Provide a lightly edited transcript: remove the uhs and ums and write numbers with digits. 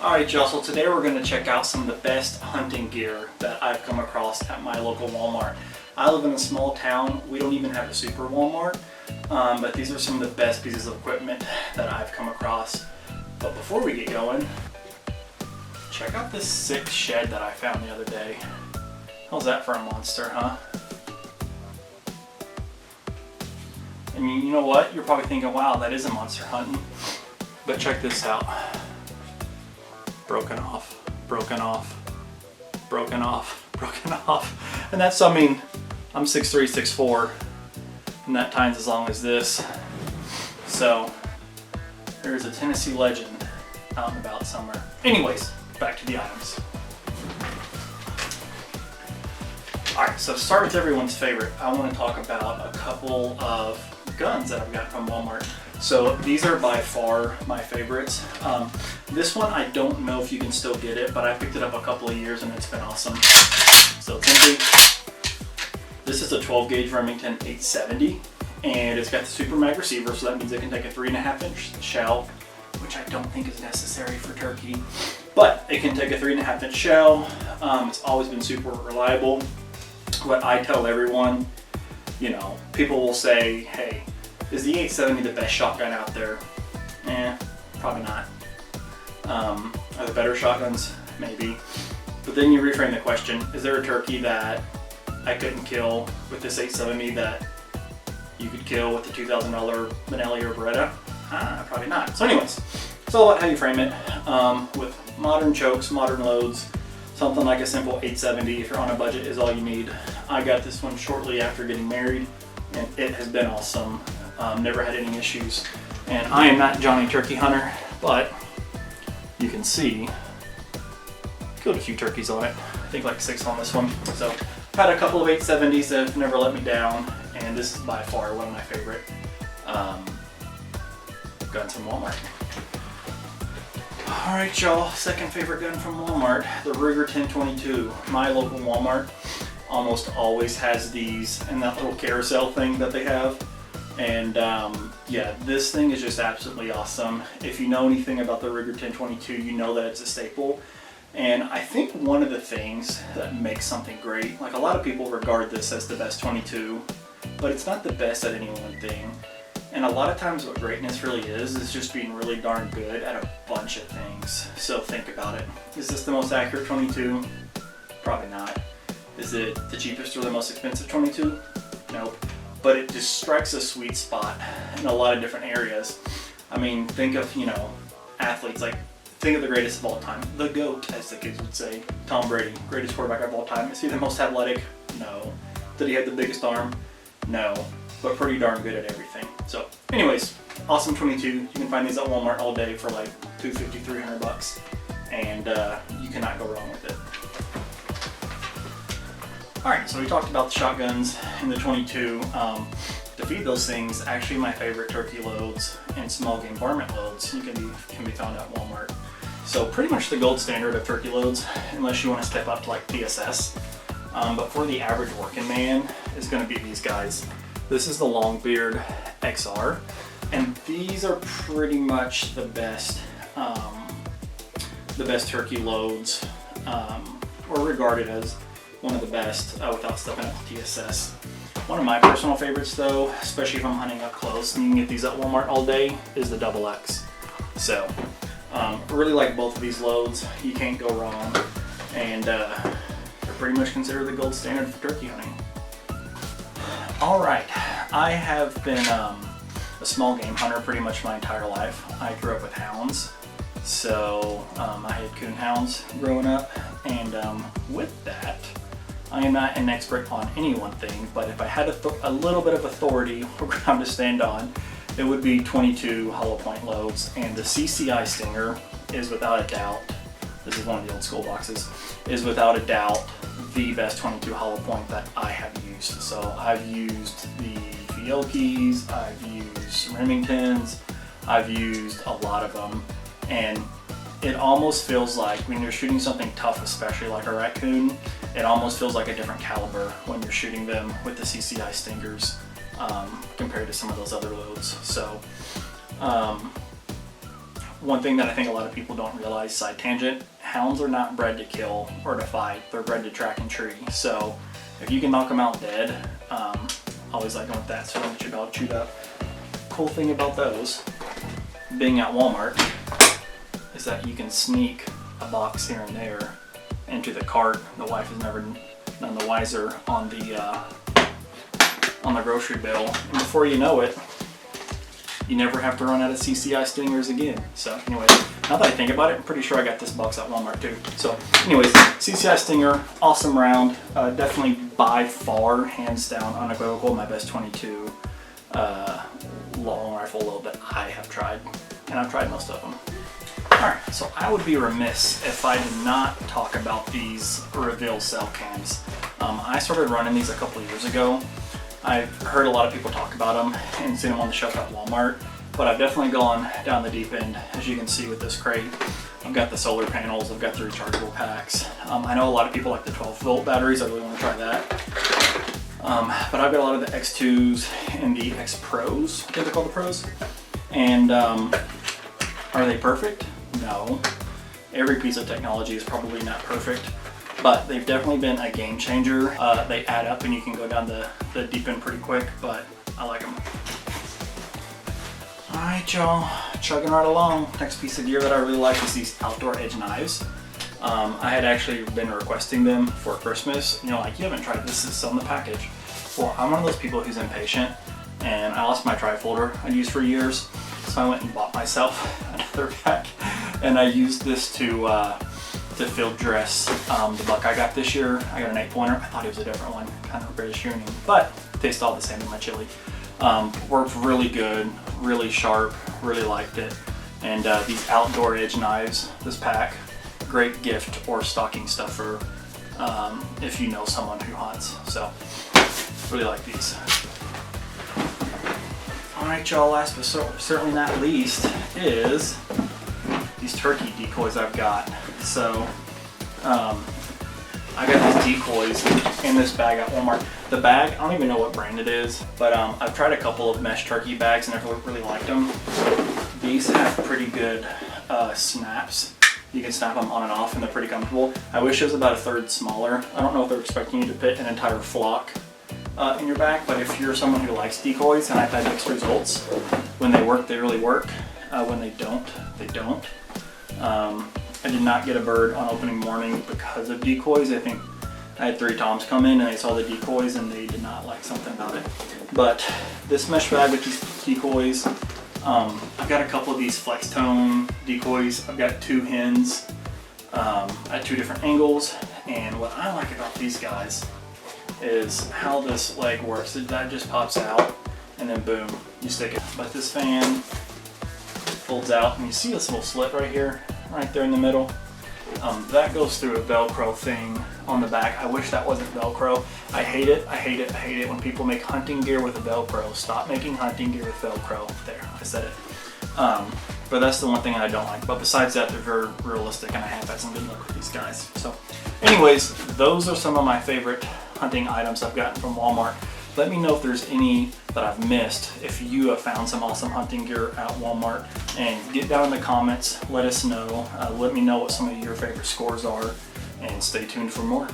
Alright y'all, so today we're going to check out some of the best hunting gear that I've come across at my local Walmart. I live in a small town. We don't even have a super Walmart, but these are some of the best pieces of equipment that I've come across. But before we get going, check out this sick shed that I found the other day. How's that for a monster, huh? And you know what? You're probably thinking, wow, that is a monster hunting. But check this out. Broken off, broken off, broken off, broken off. And that's, I mean, I'm 6'3", 6'4", and that time's as long as this. So there's a Tennessee legend out and about somewhere. Anyways, back to the items. Alright, so to start with everyone's favorite, I want to talk about a couple of guns that I've got from Walmart. So these are by far my favorites. This one, I don't know if you can still get it, but I picked it up a couple of years and it's been awesome. So this is a 12 gauge Remington 870, and it's got the Super Mag receiver, so that means it can take a 3.5 inch shell, which I don't think is necessary for turkey, but it can take a 3.5 inch shell. It's always been super reliable. What I tell everyone, you know, people will say, hey, is the 870 the best shotgun out there? Probably not. Are there better shotguns? Maybe. But then you reframe the question, is there a turkey that I couldn't kill with this 870 that you could kill with the $2,000 Benelli or Beretta? Probably not. So anyways, it's all about how you frame it. With modern chokes, modern loads, something like a simple 870, if you're on a budget, is all you need. I got this one shortly after getting married, and it has been awesome. Never had any issues. And I am not Johnny Turkey Hunter, but you can see, killed a few turkeys on it. I think like 6 on this one. So I've had a couple of 870s that have never let me down, and this is by far one of my favorite guns from Walmart. Alright y'all, second favorite gun from Walmart, the Ruger 1022. My local Walmart almost always has these and that little carousel thing that they have. And yeah, this thing is just absolutely awesome. If you know anything about the Ruger 1022, you know that it's a staple. And I think one of the things that makes something great, like a lot of people regard this as the best 22, but it's not the best at any one thing. And a lot of times what greatness really is just being really darn good at a bunch of things. So think about it. Is this the most accurate 22? Probably not. Is it the cheapest or the most expensive 22? Nope. But it just strikes a sweet spot in a lot of different areas. I mean, think of, you know, athletes, like think of the greatest of all time. The GOAT, as the kids would say. Tom Brady, greatest quarterback of all time. Is he the most athletic? No. Did he have the biggest arm? No. But pretty darn good at everything. So anyways, awesome 22. You can find these at Walmart all day for like $250, $300, and you cannot go wrong with it. Alright, so we talked about the shotguns and the 22. To feed those things, actually my favorite turkey loads and small game varmint loads can be found at Walmart. So pretty much the gold standard of turkey loads, unless you want to step up to like PSS. But for the average working man, is going to be these guys. This is the Longbeard XR, and these are pretty much the best turkey loads, or regarded as one of the best without stepping up to TSS. One of my personal favorites though, especially if I'm hunting up close and you can get these at Walmart all day, is the XX. So really like both of these loads. You can't go wrong, and they're pretty much considered the gold standard for turkey hunting. Alright, I have been a small game hunter pretty much my entire life. I grew up with hounds, so I had coon hounds growing up, and with that, I am not an expert on any one thing, but if I had a little bit of authority or ground to stand on, it would be 22 hollow point loads, and the CCI Stinger is without a doubt, this is one of the old school boxes, is without a doubt the best 22 hollow point that I have used. So I've used the Fiocchis, I've used Remingtons, I've used a lot of them, and it almost feels like when you're shooting something tough, especially like a raccoon, it almost feels like a different caliber when you're shooting them with the CCI Stingers compared to some of those other loads. So one thing that I think a lot of people don't realize, side tangent, hounds are not bred to kill or to fight. They're bred to track and tree. So if you can knock them out dead, always like going with that, so don't get your dog chewed up. Cool thing about those, being at Walmart, is that you can sneak a box here and there into the cart. The wife is never none the wiser on the grocery bill, and before you know it, you never have to run out of CCI stingers again. So anyways, now that I think about it, I'm pretty sure I got this box at Walmart too. So anyways, CCI stinger, awesome round. Definitely by far, hands down, unequivocal, my best 22 long rifle that I have tried, and I've tried most of them. Alright, so I would be remiss if I did not talk about these reveal cell cams. I started running these a couple of years ago. I've heard a lot of people talk about them and seen them on the shelf at Walmart, but I've definitely gone down the deep end, as you can see with this crate. I've got the solar panels, I've got the rechargeable packs. I know a lot of people like the 12-volt batteries, I really want to try that. But I've got a lot of the X2s and the X Pros, I think they're called the Pros. And are they perfect? No. Every piece of technology is probably not perfect, but they've definitely been a game changer. They add up and you can go down the deep end pretty quick, but I like them. Alright y'all, chugging right along. Next piece of gear that I really like is these outdoor edge knives. I had actually been requesting them for Christmas. You know, like, you haven't tried this, it's still in the package. Well, I'm one of those people who's impatient, and I lost my trifolder I'd used for years, so I went and bought myself another pack, and I used this to field dress the buck I got this year. I got an 8-pointer. I thought it was a different one, kind of British Union, but it tastes all the same in my chili. Worked really good, really sharp, really liked it. And these outdoor edge knives, this pack, great gift or stocking stuffer if you know someone who hunts. So really like these. Alright y'all, last but certainly not least is these turkey decoys I've got. So I got these decoys in this bag at Walmart. The bag, I don't even know what brand it is, but I've tried a couple of mesh turkey bags and I've really liked them. These have pretty good snaps. You can snap them on and off and they're pretty comfortable. I wish it was about a third smaller. I don't know if they're expecting you to fit an entire flock in your back, but if you're someone who likes decoys, and I've had mixed results, when they work, they really work. When they don't, they don't. I did not get a bird on opening morning because of decoys. I think I had 3 toms come in and they saw the decoys and they did not like something about it. But this mesh bag with these decoys, I've got a couple of these flex tone decoys. I've got 2 hens at 2 different angles, and what I like about these guys is how this leg works. That just pops out and then boom, you stick it. But this fan folds out and you see this little slit right here, right there in the middle. That goes through a Velcro thing on the back. I wish that wasn't Velcro. I hate it, I hate it, I hate it when people make hunting gear with a Velcro. Stop making hunting gear with Velcro. There, I said it. But that's the one thing I don't like. But besides that, they're very realistic and I have had some good luck with these guys. So anyways, those are some of my favorite hunting items I've gotten from Walmart. Let me know if there's any that I've missed, if you have found some awesome hunting gear at Walmart, and get down in the comments, let us know. Let me know what some of your favorite scores are, and stay tuned for more.